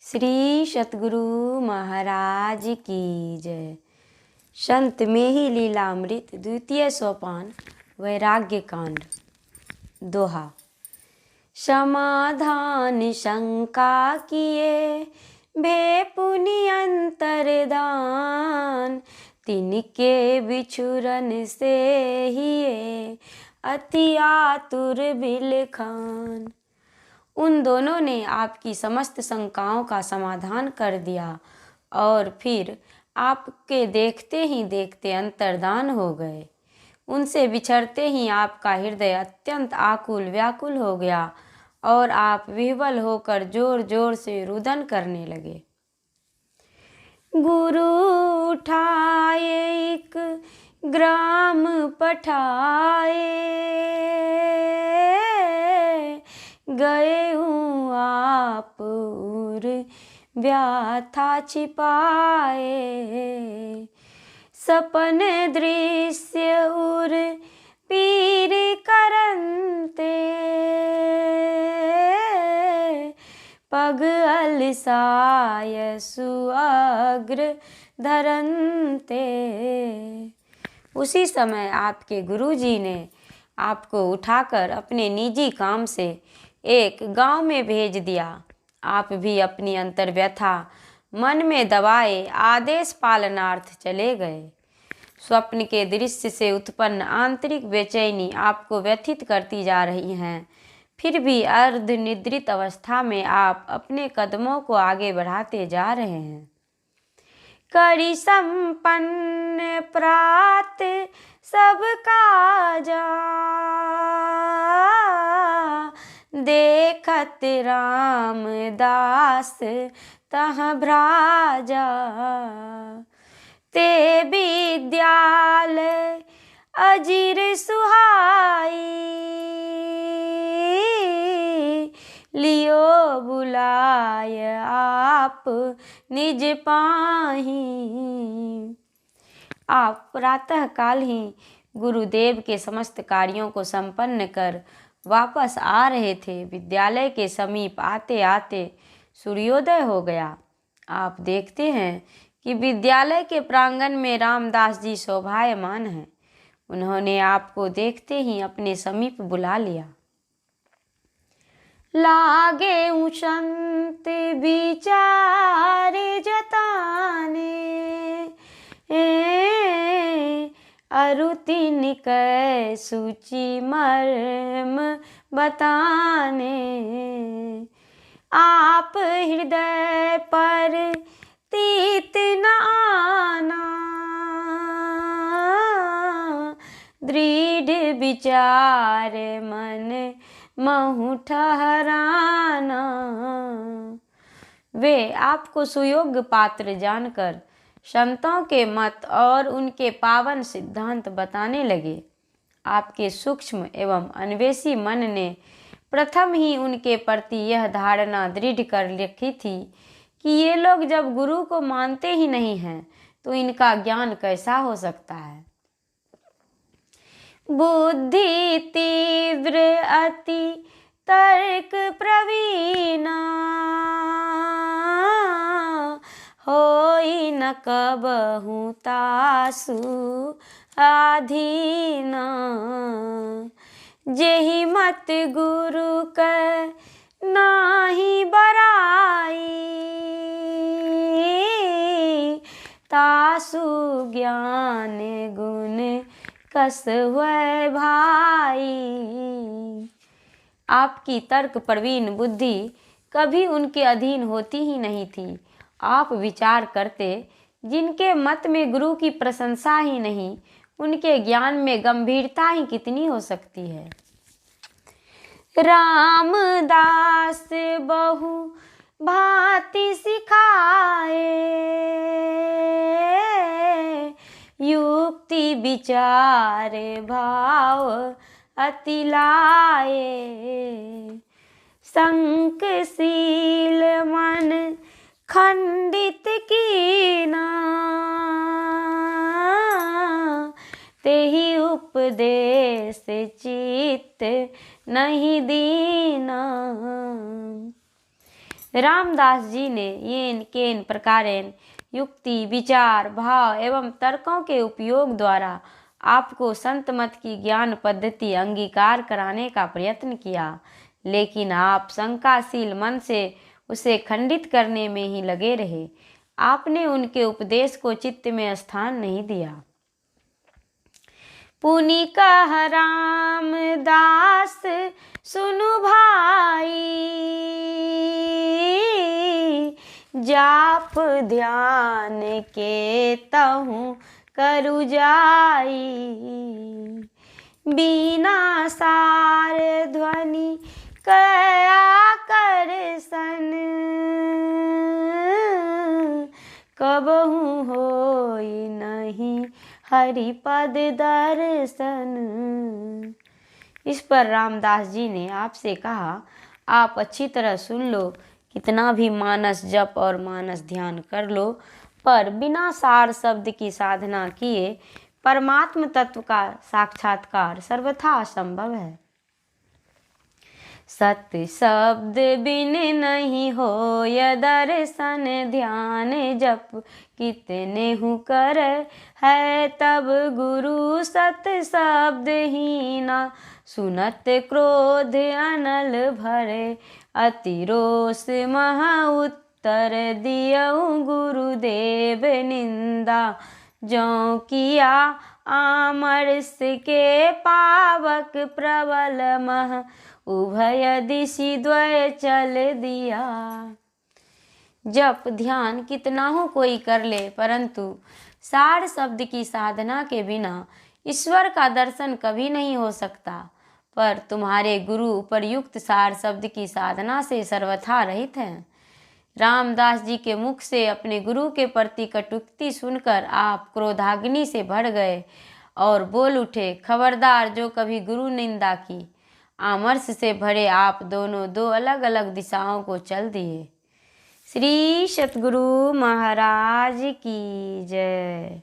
श्री सतगुरु महाराज की जय। संत में ही लीलामृत द्वितीय सोपान वैराग्य कांड। दोहा। समाधान शंका किए भे पुनि अंतरदान, तिनके बिछुरन से ही अति आतुर बिलखान। उन दोनों ने आपकी समस्त शंकाओं का समाधान कर दिया और फिर आपके देखते ही देखते अंतर्धान हो गए। उनसे बिछड़ते ही आपका हृदय अत्यंत आकुल व्याकुल हो गया और आप विह्वल होकर जोर जोर से रुदन करने लगे। गुरु उठाए एक ग्राम पठाए, गए हूँ आप उर व्याथा छिपाए। सपन दृश्य उर पीर करंते, पग अलसाय सुअग्र धरंते। उसी समय आपके गुरुजी ने आपको उठाकर अपने निजी काम से एक गांव में भेज दिया। आप भी अपनी अंतर्व्यथा मन में दबाए आदेश पालनार्थ चले गए। स्वप्न के दृश्य से उत्पन्न आंतरिक बेचैनी आपको व्यथित करती जा रही हैं, फिर भी अर्ध निद्रित अवस्था में आप अपने कदमों को आगे बढ़ाते जा रहे हैं। करी संपन्न प्रात सब काजा, देखत रामदास तह भ्राजा। ते विद्यालय अजीर सुहाई, लियो बुलाय आप निज पाही। आप प्रातः काल ही गुरुदेव के समस्त कार्यों को संपन्न कर वापस आ रहे थे। विद्यालय के समीप आते आते सूर्योदय हो गया। आप देखते हैं कि विद्यालय के प्रांगण में रामदास जी शोभायमान हैं। उन्होंने आपको देखते ही अपने समीप बुला लिया। लागे संत विचार जताने, अरुतिन कै सूची मर्म बताने। आप हृदय पर तीत न आना, दृढ़ विचार मन महु ठहराना। वे आपको सुयोग्य पात्र जानकर संतों के मत और उनके पावन सिद्धांत बताने लगे। आपके सूक्ष्म एवं अन्वेषी मन ने प्रथम ही उनके प्रति यह धारणा दृढ़ कर रखी थी कि ये लोग जब गुरु को मानते ही नहीं हैं तो इनका ज्ञान कैसा हो सकता है। बुद्धि तीव्र अति तर्क प्रवीणा, होई न कबहु तासु आधीना। जेहि मत गुरु कै नाही बराई, तासु ज्ञान गुण कस हुए भाई। आपकी तर्क प्रवीण बुद्धि कभी उनके अधीन होती ही नहीं थी। आप विचार करते, जिनके मत में गुरु की प्रशंसा ही नहीं, उनके ज्ञान में गंभीरता ही कितनी हो सकती है। रामदास बहु भांति सिखाए, युक्ति विचार भाव अति लाए। संकशील मन खंडित कीना, तेहि उपदेश चित्त नहीं दीना। रामदास जी ने येन केन प्रकारेण युक्ति, विचार, भाव एवं तर्कों के उपयोग द्वारा आपको संत मत की ज्ञान पद्धति अंगीकार कराने का प्रयत्न किया, लेकिन आप शंकाशील मन से उसे खंडित करने में ही लगे रहे। आपने उनके उपदेश को चित्त में स्थान नहीं दिया। पुनि कह रामदास सुनु भाई, जाप ध्यान के तहु करु जाई, बिना सार ध्वनि कया कर सन, कबहु होई नहीं हरिपद दर्शन। इस पर रामदास जी ने आपसे कहा, आप अच्छी तरह सुन लो, कितना भी मानस जप और मानस ध्यान कर लो, पर बिना सार शब्द की साधना किए परमात्म तत्व का साक्षात्कार सर्वथा असंभव है। सत्य शब्द बिन नहीं हो य दर्शन, ध्यान जप कितने हु कर है तब गुरु, सत शब्द ही ना सुनत क्रोध अनल भरे, अति रोष महा उत्तर दियऊ गुरुदेव निंदा, जो किया आमरस के पावक प्रबल मह, उभय दिशि द्वय चल दिया। जप ध्यान कितना हो कोई कर ले, परंतु सार शब्द की साधना के बिना ईश्वर का दर्शन कभी नहीं हो सकता। पर तुम्हारे गुरु उपयुक्त सार शब्द की साधना से सर्वथा रहित हैं। रामदास जी के मुख से अपने गुरु के प्रति कटुक्ति सुनकर आप क्रोधाग्नि से भड़ गए और बोल उठे, खबरदार, जो कभी गुरु निंदा की। आमर्ष से भरे आप दोनों दो अलग अलग दिशाओं को चल दिए। श्री सतगुरु महाराज की जय।